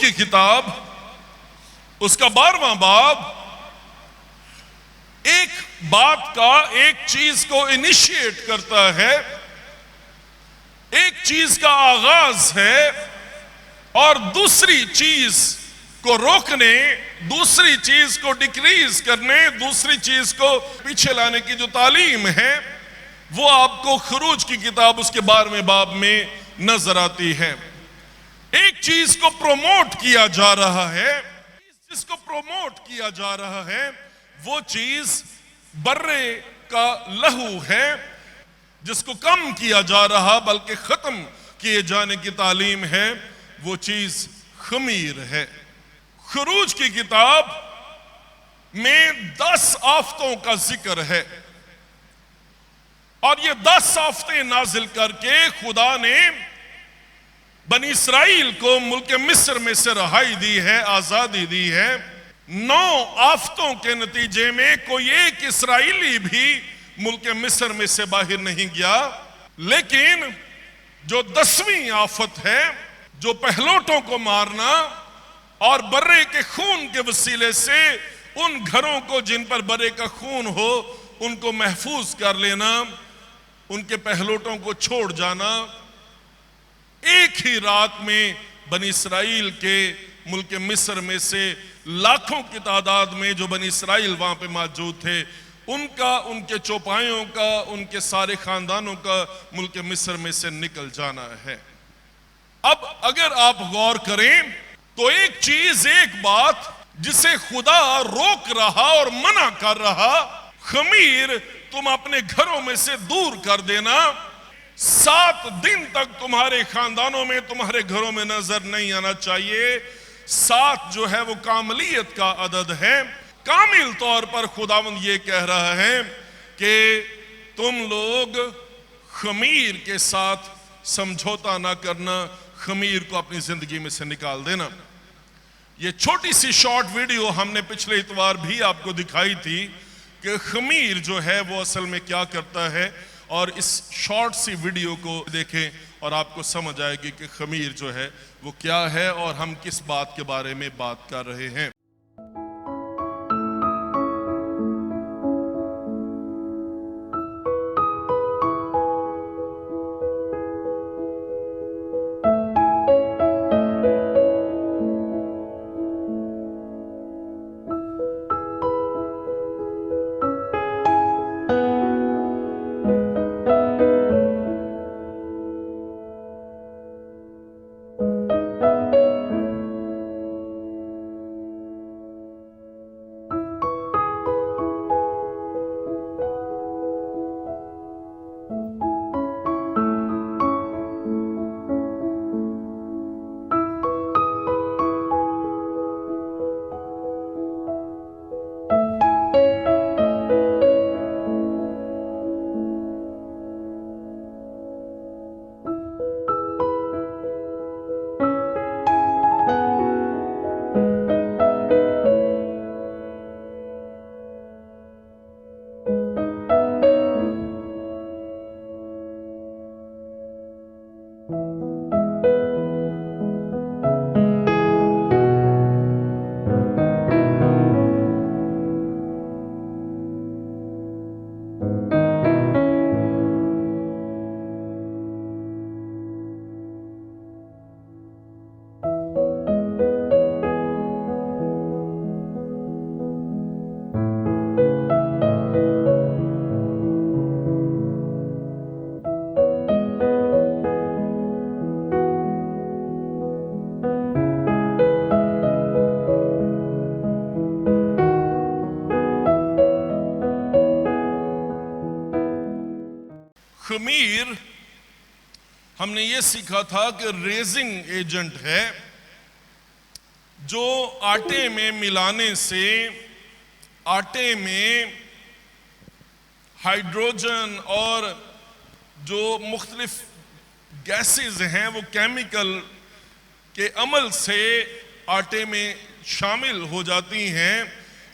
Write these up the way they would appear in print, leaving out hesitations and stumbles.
की किताब उसका 12वां बाब एक बात का, एक चीज को इनिशिएट करता है, एक चीज का आगाज है और दूसरी चीज को रोकने, दूसरी चीज को डिक्रीज करने, दूसरी चीज को पीछे लाने की जो तालीम है वो आपको खुरूज की किताब उसके 12वें बाब में नजर आती है। एक चीज को प्रमोट किया जा रहा है, जिसको प्रमोट किया जा रहा है वो चीज बर्रे का लहू है, जिसको कम किया जा रहा बल्कि खत्म किए जाने की तालीम है वो चीज खमीर है। खुरूज की किताब में 10 आफतों का जिक्र है और ये 10 आफतें नाजिल करके खुदा ने बनी इसराइल को मुल्क मिस्र में से रहाई दी है, आजादी दी है। 9 आफतों के नतीजे में कोई एक इसराइली भी मुल्क मिस्र में से बाहर नहीं गया, लेकिन जो 10वीं आफत है, जो पहलोटों को मारना और बर्रे के खून के वसीले से उन घरों को जिन पर बर्रे का खून हो उनको महफूज कर लेना, उनके पहलोटों को छोड़ जाना, एक ही रात में बनी इसराइल के मुल्क मिस्र में से लाखों की तादाद में जो बनी इसराइल वहां पे मौजूद थे उनका, उनके चौपाइयों का, उनके सारे खानदानों का मुल्क मिस्र में से निकल जाना है। अब अगर आप गौर करें तो एक चीज, एक बात जिसे खुदा रोक रहा और मना कर रहा, खमीर तुम अपने घरों में से दूर कर देना, 7 दिन तक तुम्हारे खानदानों में, तुम्हारे घरों में नजर नहीं आना चाहिए। 7 जो है वो कामलियत का अदद है। कामिल तौर पर खुदावंद ये कह रहा है कि तुम लोग खमीर के साथ समझौता ना करना, खमीर को अपनी जिंदगी में से निकाल देना। ये छोटी सी शॉर्ट वीडियो हमने पिछले इतवार भी आपको दिखाई थी कि खमीर जो है वो असल में क्या करता है, और इस शॉर्ट सी वीडियो को देखें और आपको समझ आएगी कि खमीर जो है वो क्या है और हम किस बात के बारे में बात कर रहे हैं। खमीर हमने ये सीखा था कि रेजिंग एजेंट है जो आटे में मिलाने से आटे में हाइड्रोजन और जो मुख्तलिफ गैसेस हैं वो केमिकल के अमल से आटे में शामिल हो जाती हैं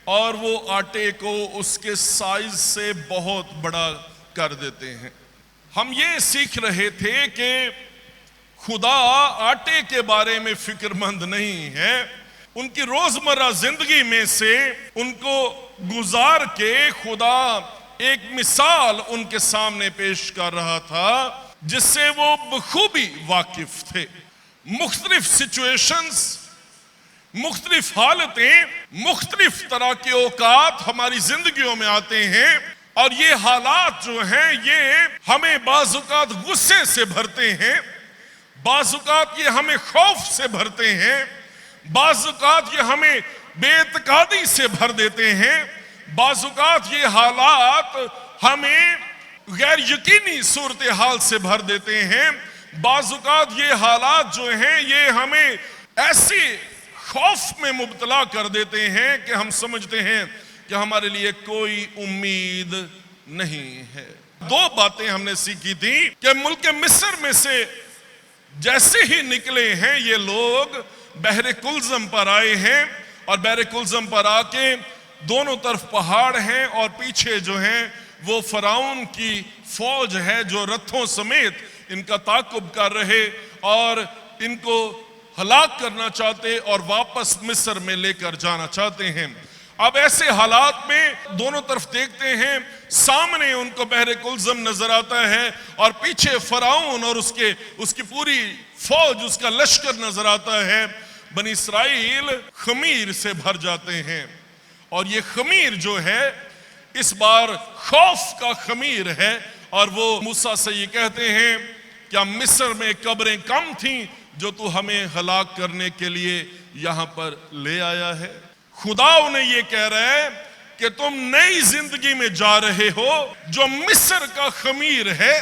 और वो आटे को उसके साइज से बहुत बड़ा कर देते हैं। हम ये सीख रहे थे कि खुदा आटे के बारे में फिक्रमंद नहीं है। उनकी रोजमर्रा जिंदगी में से उनको गुजार के खुदा एक मिसाल उनके सामने पेश कर रहा था जिससे वो बखूबी वाकिफ थे। मुख्तलिफ सिचुएशंस, मुख्तलिफ हालतें, मुख्तलिफ तरह के औकात हमारी जिंदगियों में आते हैं और ये हालात जो हैं ये हमें बाज़-औक़ात गुस्से से भरते हैं, बाज़-औक़ात ये हमें खौफ से भरते हैं, बाज़-औक़ात ये हमें बेइत्कादी से भर देते हैं, बाज़-औक़ात ये हालात हमें गैर यकीनी सूरत हाल से भर देते हैं, बाज़-औक़ात ये हालात जो हैं ये हमें ऐसे खौफ में मुब्तला कर देते हैं कि हम समझते हैं कि हमारे लिए कोई उम्मीद नहीं है। दो बातें हमने सीखी थी कि मुल्क मिस्र में से जैसे ही निकले हैं ये लोग बहरे कुलज़म पर आए हैं और बहरे कुलज़म पर आके दोनों तरफ पहाड़ हैं और पीछे जो है वो फराउन की फौज है जो रथों समेत इनका ताक़ुब कर रहे और इनको हलाक करना चाहते और वापस मिस्र में लेकर जाना चाहते हैं। अब ऐसे हालात में दोनों तरफ देखते हैं, सामने उनको बहरे कुलज़म नजर आता है और पीछे फराउन और उसकी पूरी फौज, उसका लश्कर नजर आता है। बनी इसराइल खमीर से भर जाते हैं और ये खमीर जो है इस बार खौफ का खमीर है और वो मूसा से ये कहते हैं क्या मिस्र में कब्रें कम थीं जो तू हमें हलाक करने के लिए यहां पर ले आया है। खुदा उन्हें ये कह रहा है कि तुम नई जिंदगी में जा रहे हो, जो मिस्र का खमीर है,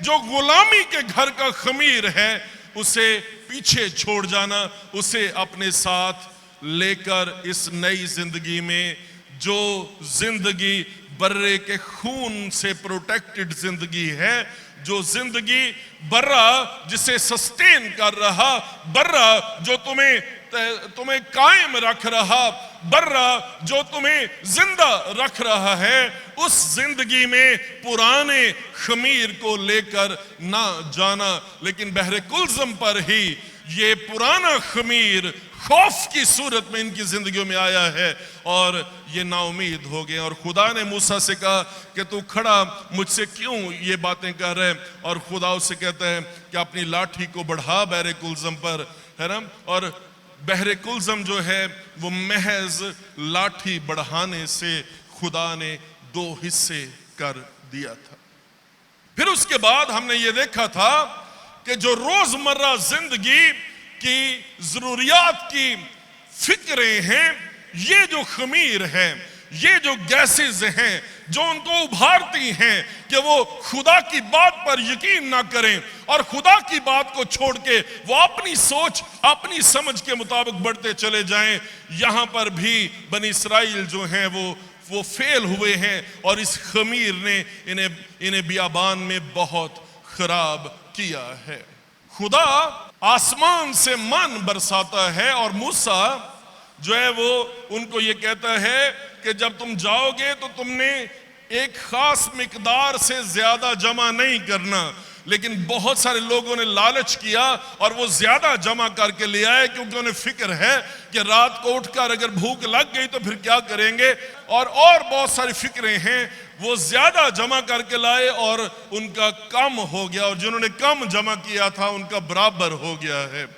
जो गुलामी के घर का खमीर है, उसे पीछे छोड़ जाना, उसे अपने साथ लेकर इस नई जिंदगी में, जो जिंदगी बर्रे के खून से प्रोटेक्टेड जिंदगी है, जो जिंदगी बर्रा जिसे सस्टेन कर रहा, बर्रा जो तुम्हें कायम रख रहा, बर्रा जो तुम्हें जिंदा रख रहा है, उस जिंदगी में पुराने खमीर को लेकर ना जाना, लेकिन बहरे कुलज़म पर ही ये पुराना खमीर खौफ की सूरत में इनकी जिंदगियों में आया है और ये नाउमीद हो गए। और खुदा ने मूसा से कहा कि तू खड़ा मुझसे क्यों ये बातें कर रहे, और खुदा उससे कहता है कि अपनी लाठी को बढ़ा बहरे कुलज़म पर, है ना। और बहरे कुलज़म जो है वो महज लाठी बढ़ाने से खुदा ने दो हिस्से कर दिया था। फिर उसके बाद हमने ये देखा था कि जो रोजमर्रा जिंदगी की जरूरियात की फिक्रें हैं, ये जो खमीर है, ये जो गैसेस हैं जो उनको उभारती हैं कि वो खुदा की बात पर यकीन ना करें और खुदा की बात को छोड़ के वो अपनी सोच, अपनी समझ के मुताबिक बढ़ते चले जाएं, यहां पर भी बनी इसराइल जो हैं वो फेल हुए हैं और इस खमीर ने इन्हें बियाबान में बहुत खराब किया है। खुदा आसमान से मन बरसाता है और मूसा जो है वो उनको ये कहता है कि जब तुम जाओगे तो तुमने एक खास मिकदार से ज्यादा जमा नहीं करना, लेकिन बहुत सारे लोगों ने लालच किया और वो ज्यादा जमा करके ले आए क्योंकि उन्हें फिक्र है कि रात को उठकर अगर भूख लग गई तो फिर क्या करेंगे, और बहुत सारी फिक्रें हैं। वो ज्यादा जमा करके लाए और उनका कम हो गया, और जिन्होंने कम जमा किया था उनका बराबर हो गया है।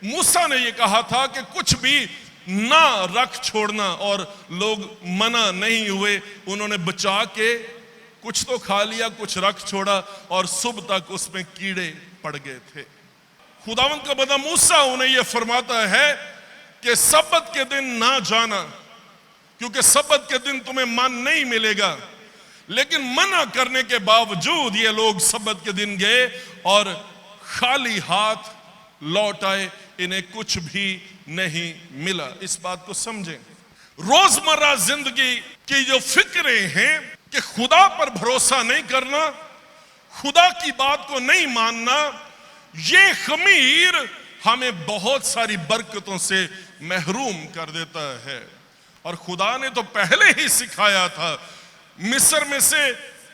मूसा ने ये कहा था कि कुछ भी ना रख छोड़ना, और लोग मना नहीं हुए, उन्होंने बचा के कुछ तो खा लिया, कुछ रख छोड़ा और सुबह तक उसमें कीड़े पड़ गए थे। खुदावंद का बंदा मूसा उन्हें यह फरमाता है कि सब्बत के दिन ना जाना, क्योंकि सब्बत के दिन तुम्हें मन नहीं मिलेगा। लेकिन मना करने के बावजूद ये लोग सब्बत के दिन गए और खाली हाथ लौट आए, इन्हें कुछ भी नहीं मिला। इस बात को समझें। रोजमर्रा जिंदगी की जो फिक्रें हैं कि खुदा पर भरोसा नहीं करना, खुदा की बात को नहीं मानना, ये खमीर हमें बहुत सारी बरकतों से महरूम कर देता है। और खुदा ने तो पहले ही सिखाया था, मिस्र में से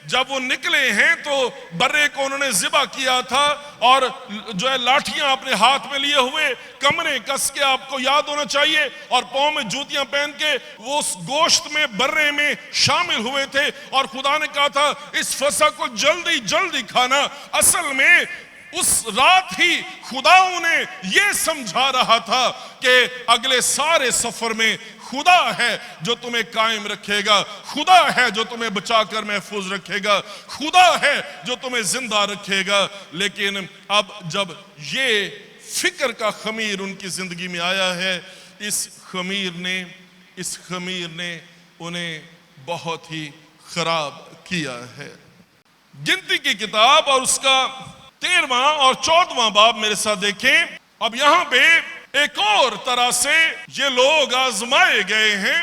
जब वो निकले हैं तो बर्रे को उन्होंने ज़िबा किया था और जो है लाठियां अपने हाथ में लिए हुए, कमरे कस के, आपको याद होना चाहिए, और पांव में जूतियां पहन के वो उस गोश्त में, बर्रे में शामिल हुए थे। और खुदा ने कहा था इस फसह को जल्दी जल्दी खाना। असल में उस रात ही खुदा उन्हें यह समझा रहा था कि अगले सारे सफर में खुदा है जो तुम्हें कायम रखेगा, खुदा है जो तुम्हें बचाकर महफूज रखेगा, खुदा है जो तुम्हें जिंदा रखेगा। लेकिन अब जब ये फिक्र का खमीर उनकी जिंदगी में आया है, इस खमीर ने उन्हें बहुत ही खराब किया है। गिनती की किताब और उसका 13वां और 14वां बाब मेरे साथ देखें। अब यहां पे एक और तरह से ये लोग आजमाए गए हैं।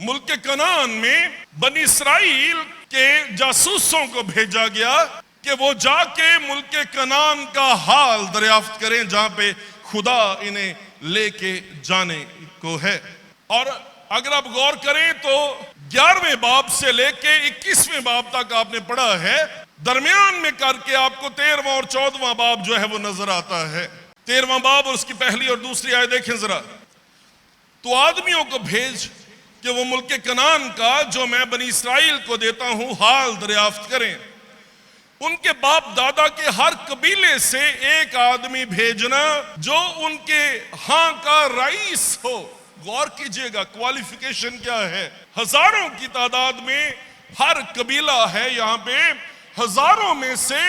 मुल्क कनान में बनी इस्राइल के जासूसों को भेजा गया कि वो जाके मुल्क कनान का हाल दरियाफ्त करें जहां पे खुदा इन्हें लेके जाने को है। और अगर आप गौर करें तो 11वें बाब से लेके 21वें बाब तक आपने पढ़ा है, दरमियान में करके आपको 13वां और 14वां बाब जो है वो नजर आता है। 13वां बाब और उसकी पहली और दूसरी आयत देखें जरा। तो आदमियों को भेज कि वो मुल्क कनान का जो मैं बनी इस्राइल को देता हूं हाल दरियाफ्त करें। उनके बाप दादा के हर कबीले से एक आदमी भेजना जो उनके हां का रईस हो। गौर कीजिएगा क्वालिफिकेशन क्या है। हजारों की तादाद में हर कबीला है, यहां पे हजारों में से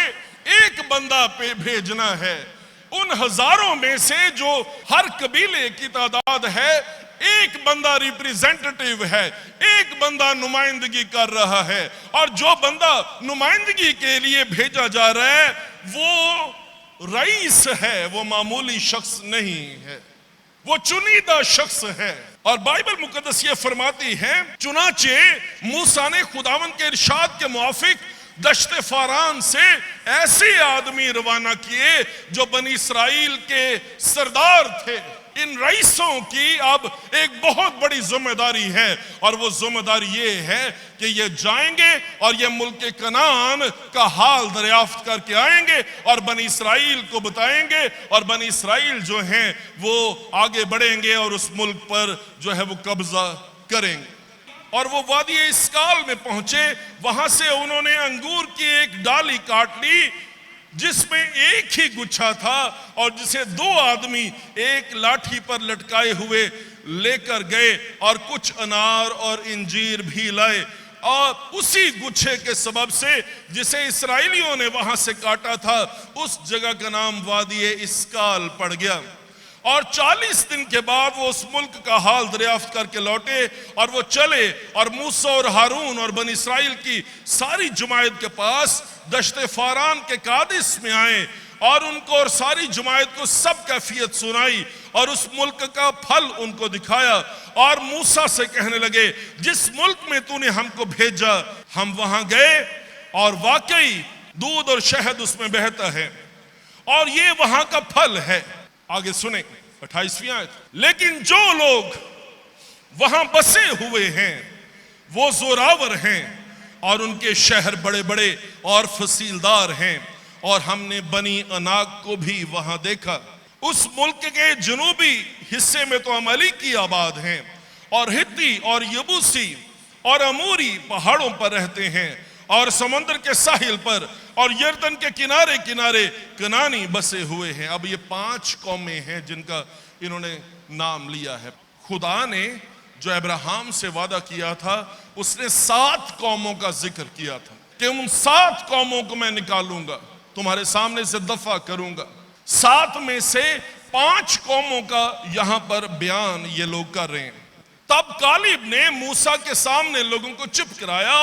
एक बंदा पे भेजना है। उन हजारों में से जो हर कबीले की तादाद है, एक बंदा रिप्रेजेंटेटिव है, एक बंदा नुमाइंदगी कर रहा है। और जो बंदा नुमाइंदगी के लिए भेजा जा रहा है वो रईस है, वो मामूली शख्स नहीं है, वो चुनीदा शख्स है। और बाइबल मुकद्दस ये फरमाती है, चुनाचे मूसा ने खुदावन के इरशाद के मुआफिक दश्ते फारान से ऐसे आदमी रवाना किए जो बनी इस्राइल के सरदार थे। इन रईसों की अब एक बहुत बड़ी जिम्मेदारी है, और वो जिम्मेदारी ये है कि ये जाएंगे और ये मुल्क कनान का हाल दरियाफ्त करके आएंगे और बनी इस्राइल को बताएंगे, और बनी इस्राइल जो हैं वो आगे बढ़ेंगे और उस मुल्क पर जो है वो कब्जा करेंगे। और वो वादी इसकाल में पहुंचे, वहां से उन्होंने अंगूर की एक डाली काट ली जिसमें एक ही गुच्छा था, और जिसे 2 आदमी एक लाठी पर लटकाए हुए लेकर गए, और कुछ अनार और इंजीर भी लाए। और उसी गुच्छे के सबब से जिसे इस्राएलियों ने वहां से काटा था, उस जगह का नाम वादी इसकाल पड़ गया। और 40 दिन के बाद वो उस मुल्क का हाल दरियाफ्त करके लौटे, और वो चले और मूसा और हारून और बनी इस्राइल की सारी जमायत के पास दश्ते फारान के कादिस में आए, और उनको और सारी जमायत को सब कैफियत सुनाई और उस मुल्क का फल उनको दिखाया। और मूसा से कहने लगे, जिस मुल्क में तूने हमको भेजा हम वहां गए, और वाकई दूध और शहद उसमें बहता है, और ये वहां का फल है। आगे सुने 28वीं आयत। लेकिन जो लोग वहां बसे हुए हैं वो जोरावर हैं, और उनके शहर बड़े बड़े और फसीलदार हैं, और हमने बनी अनाक को भी वहां देखा। उस मुल्क के जनूबी हिस्से में तो अमली की आबाद हैं, और हित्ती और यबूसी और अमूरी पहाड़ों पर रहते हैं, और समुद्र के साहिल पर और यर्दन के किनारे किनारे कनानी बसे हुए हैं। अब ये 5 कौमें हैं जिनका इन्होंने नाम लिया है। खुदा ने जो अब्राहम से वादा किया था, उसने 7 कौमों का जिक्र किया था कि उन 7 कौमों को मैं निकालूंगा, तुम्हारे सामने से दफा करूंगा। 7 में से 5 कौमों का यहां पर बयान ये लोग कर रहे हैं। तब कालिब ने मूसा के सामने लोगों को चुप कराया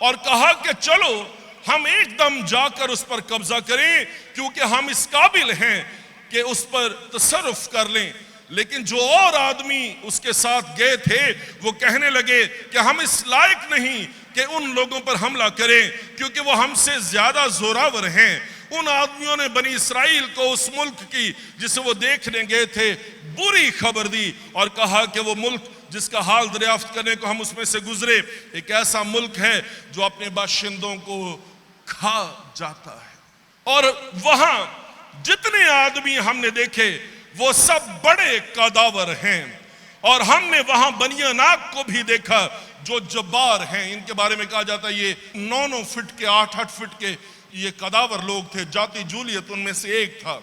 और कहा कि चलो हम एकदम जाकर उस पर कब्जा करें, क्योंकि हम इस काबिल हैं कि उस पर तसर्रुफ कर लें। लेकिन जो और आदमी उसके साथ गए थे वो कहने लगे कि हम इस लायक नहीं कि उन लोगों पर हमला करें, क्योंकि वो हमसे ज्यादा जोरावर हैं। उन आदमियों ने बनी इस्राइल को उस मुल्क की जिसे वो देखने गए थे बुरी खबर दी और कहा कि वो मुल्क जिसका हाल दरियाफ्त करने को हम उसमें से गुजरे, एक ऐसा मुल्क है जो अपने बाशिंदों को खा जाता है। और वहां जितने आदमी हमने देखे वो सब बड़े कदावर हैं। और हमने वहां बनियानाक को भी देखा जो जब्बार हैं। इनके बारे में कहा जाता है ये 9-9 फीट के 8-8 फीट के ये कदावर लोग थे। जाति जूलियत उनमें से एक था।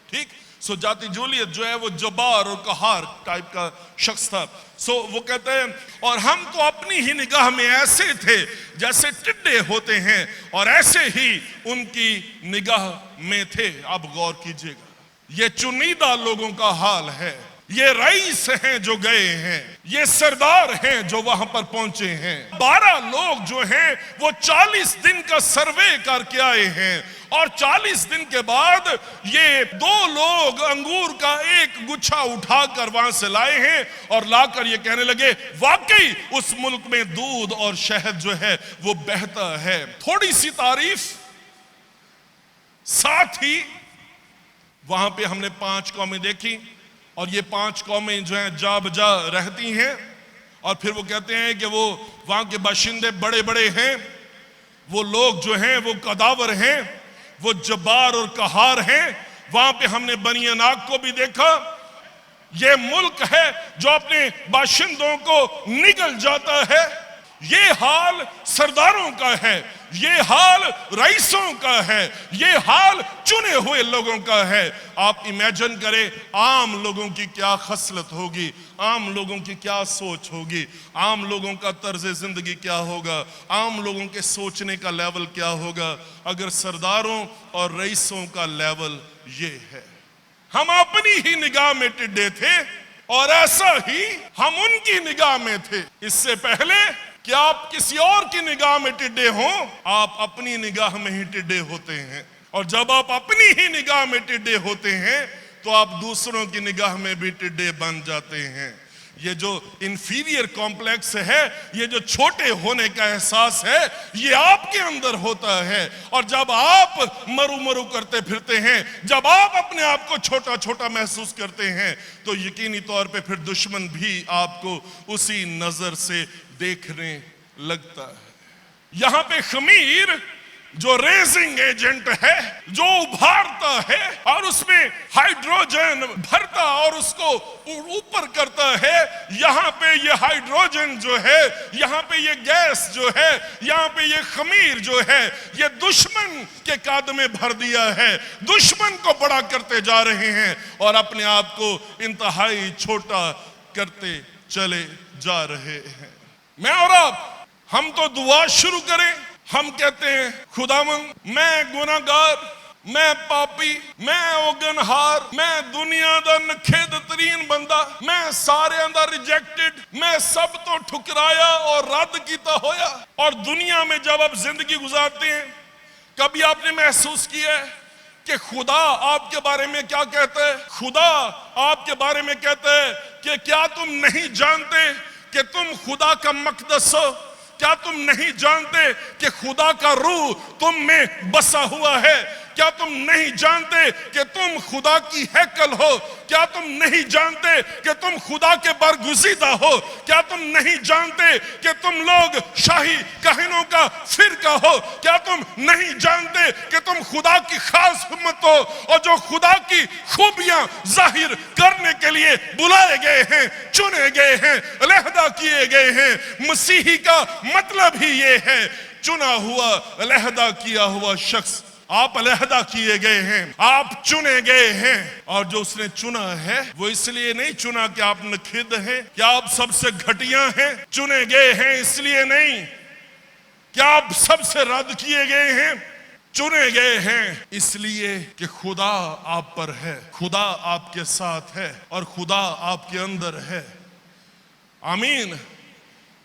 ठीक, सो जाति जूलियत जो है वो जब्बार और कहार टाइप का शख्स था। सो वो कहते हैं और हम तो अपनी ही निगाह में ऐसे थे जैसे टिड्डे होते हैं और ऐसे ही उनकी निगाह में थे। अब गौर कीजिएगा, ये चुनिंदा लोगों का हाल है। ये रईस हैं जो गए हैं, ये सरदार हैं जो वहां पर पहुंचे हैं। 12 लोग जो हैं वो 40 दिन का सर्वे करके आए हैं और 40 दिन के बाद ये 2 लोग अंगूर का एक गुच्छा उठाकर वहां से लाए हैं और लाकर ये कहने लगे वाकई उस मुल्क में दूध और शहद जो है वो बहता है। थोड़ी सी तारीफ, साथ ही वहां पे हमने 5 कौमें देखी और ये 5 कौमें जो हैं जा बजा रहती हैं। और फिर वो कहते हैं कि वो वहां के बाशिंदे बड़े बड़े हैं, वो लोग जो हैं वो कदावर हैं, वो जब्बार और कहार हैं। वहां पे हमने बनियानाक को भी देखा। ये मुल्क है जो अपने बाशिंदों को निगल जाता है। ये हाल सरदारों का है, ये हाल रईसों का है, ये हाल चुने हुए लोगों का है। आप इमेजिन करें आम लोगों की क्या खसलत होगी, आम लोगों की क्या सोच होगी, आम लोगों का तर्ज जिंदगी क्या होगा, आम लोगों के सोचने का लेवल क्या होगा अगर सरदारों और रईसों का लेवल ये है। हम अपनी ही निगाह में टिड्डे थे और ऐसा ही हम उनकी निगाह में थे। इससे पहले कि आप किसी और की निगाह में टिड्डे हों, आप अपनी निगाह में ही टिड्डे होते हैं। और जब आप अपनी ही निगाह में टिड्डे होते हैं तो आप दूसरों की निगाह में भी टिड्डे बन जाते हैं। ये जो इंफीरियर कॉम्प्लेक्स है, ये जो छोटे होने का एहसास है, ये आपके अंदर होता है। और जब आप मरु मरु करते फिरते हैं, जब आप अपने आप को छोटा छोटा महसूस करते हैं, तो यकीनी तौर पे फिर दुश्मन भी आपको उसी नजर से देखने लगता है। यहां पे खमीर जो रेजिंग एजेंट है, जो उभारता है और उसमें हाइड्रोजन भरता और उसको ऊपर करता है, यहां पे ये हाइड्रोजन जो है, यहां पे ये गैस जो है, यहां पे ये खमीर जो है, ये दुश्मन के काद में भर दिया है। दुश्मन को बड़ा करते जा रहे हैं और अपने आप को इंतहाई छोटा करते चले जा रहे हैं। मैं और आप, हम तो दुआ शुरू करें। हम कहते हैं खुदावंद मैं गुनाहगार, मैं पापी, मैं ओगनहार, मैं दुनिया दा नखेद तरीन बंदा, मैं सारे अंदर रिजेक्टेड, मैं सब तो ठुकराया और रद्द किया होया। और दुनिया में जब आप जिंदगी गुजारते हैं, कभी आपने महसूस किया है कि खुदा आपके बारे में क्या कहता है? खुदा आपके बारे में कहता है कि क्या तुम नहीं जानते कि तुम खुदा का मकदस हो? क्या तुम नहीं जानते कि खुदा का रूह तुम में बसा हुआ है? क्या तुम नहीं जानते कि तुम खुदा की हैकल हो? क्या तुम नहीं जानते कि तुम खुदा के बरगुज़ीदा हो? क्या तुम नहीं जानते कि तुम लोग शाही काहिनों का फिरका हो? क्या तुम नहीं जानते कि तुम खुदा की खास उम्मत हो और जो खुदा की खूबियां जाहिर करने के लिए बुलाए गए हैं, चुने गए हैं, अलहदा किए गए हैं? मसीही का मतलब ही ये है, चुना हुआ, अलहदा किया हुआ शख्स। आप अलहदा किए गए हैं, आप चुने गए हैं। और जो उसने चुना है वो इसलिए नहीं चुना कि आप नखिद हैं, क्या आप सबसे घटिया हैं। चुने गए हैं इसलिए नहीं क्या आप सबसे रद्द किए गए हैं। चुने गए हैं इसलिए कि खुदा आप पर है, खुदा आपके साथ है और खुदा आपके अंदर है। आमीन।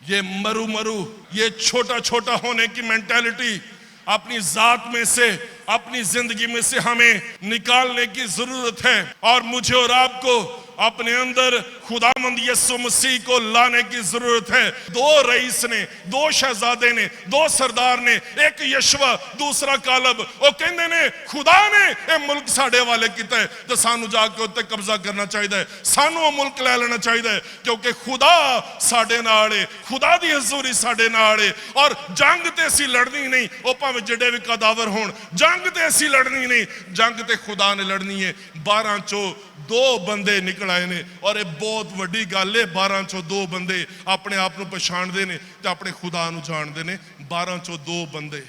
ये मरु मरु, ये छोटा छोटा होने की मेंटालिटी अपनी जात में से, अपनी जिंदगी में से हमें निकालने की जरूरत है। और मुझे और आपको अपने अंदर खुदावंद यीशु मसीह को लाने की जरूरत है। दो रईस ने, दो शहजादे ने, दो सरदार ने, एक यशवा दूसरा कालब, वो कहते ने खुदा ने ये मुल्क साडे वाले किता है तो सानू जाके उत्ते कब्जा करना चाहिए, सानू वो मुल्क ले लेना चाहिए, क्योंकि खुदा साडे नाल है, खुदा दी हजूरी साडे नाल है। और जंग ते असी लड़नी नहीं, वो भावें जिहड़े भी कदावर होण, जंग ते असी लड़नी नहीं, जंग ते खुदा ने लड़नी है। 12 चों 2 बंदे निकल आए ने, और ये बहुत वड्डी गल है। 12 चों 2 बंदे अपने आप को पछाणदे ने ते अपने खुदा नूं जाणदे ने। 12 चों 2 बंदे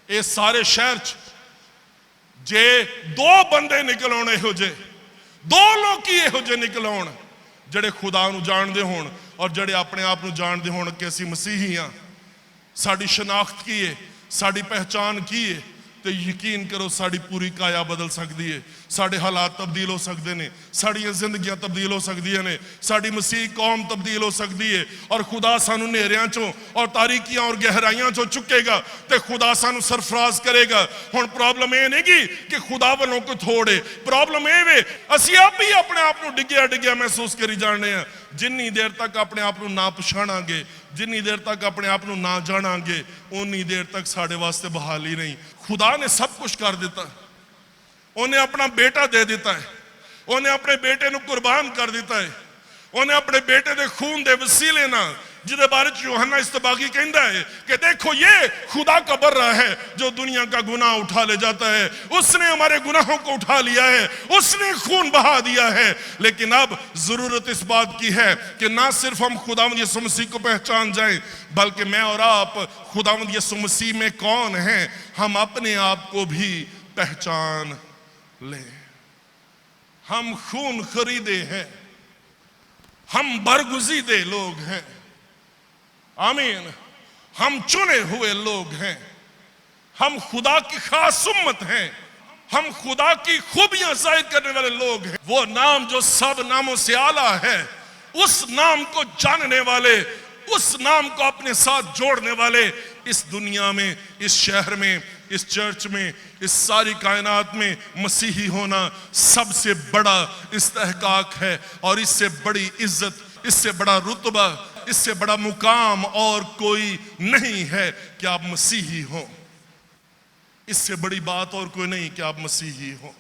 इस सारे शहर च जे 2 बंदे निकल आउण, इहो जे 2 लोग इहो जे निकल आउण जिहड़े खुदा नूं जाणदे होण और जिहड़े अपने आप नूं जाणदे होण कि असीं मसीही हां, साडी शनाख्त की है, साडी पहचान की है, तो यकीन करो साड़ी पूरी काया बदल सकती है। साढ़े हालात तब्दील हो सकते हैं, साड़ियाँ जिंदगियां तब्दील हो सकती ने, साड़ी मसीह कौम तब्दील हो सकती है। और खुदा सानू नेहरियां चों और तारीकियां और गहराइयां चों चुकेगा तो खुदा सानू सरफराज करेगा। हुण प्रॉब्लम ये नहीं कि खुदा वालों को थोड़े, प्रॉब्लम ये वे असीं आप ही अपने आप को डिग्गिया डिग्गिया महसूस करी जाने। जिन्नी देर तक अपने आप को ना पछाणांगे, जिन्नी देर तक अपने आप को ना जाणांगे, उन्नी देर तक साढ़े वास्ते बहाली नहीं। खुदा ने सब कुछ कर दिता, उन्हें अपना बेटा दे दिता है, उन्हें अपने बेटे को कुर्बान कर दिता है, उन्हें अपने बेटे के खून के वसीले ना, जिहदे बारे यूहन्ना इस्तबागी कहता है कि देखो ये खुदा का बर्रा है जो दुनिया का गुनाह उठा ले जाता है। उसने हमारे गुनाहों को उठा लिया है, उसने खून बहा दिया है। लेकिन अब जरूरत इस बात की है कि ना सिर्फ हम खुदावंद यीशु मसीह को पहचान जाएं, बल्कि मैं और आप खुदावंद यीशु मसीह में कौन हैं, हम अपने आप को भी पहचान लें। हम खून खरीदे हैं, हम बरगुजीदे लोग हैं, आमीन। हम चुने हुए लोग हैं, हम खुदा की खास उम्मत हैं, हम खुदा की खूबियां जाहिर करने वाले लोग हैं। वो नाम जो सब नामों से आला है, उस नाम को जानने वाले, उस नाम को अपने साथ जोड़ने वाले इस दुनिया में, इस शहर में, इस चर्च में, इस सारी कायनात में मसीही होना सबसे बड़ा इस्तेहकाक है। और इससे बड़ी इज्जत, इससे बड़ा रुतबा, इससे बड़ा मुकाम और कोई नहीं है कि आप मसीही हो। इससे बड़ी बात और कोई नहीं कि आप मसीही हो।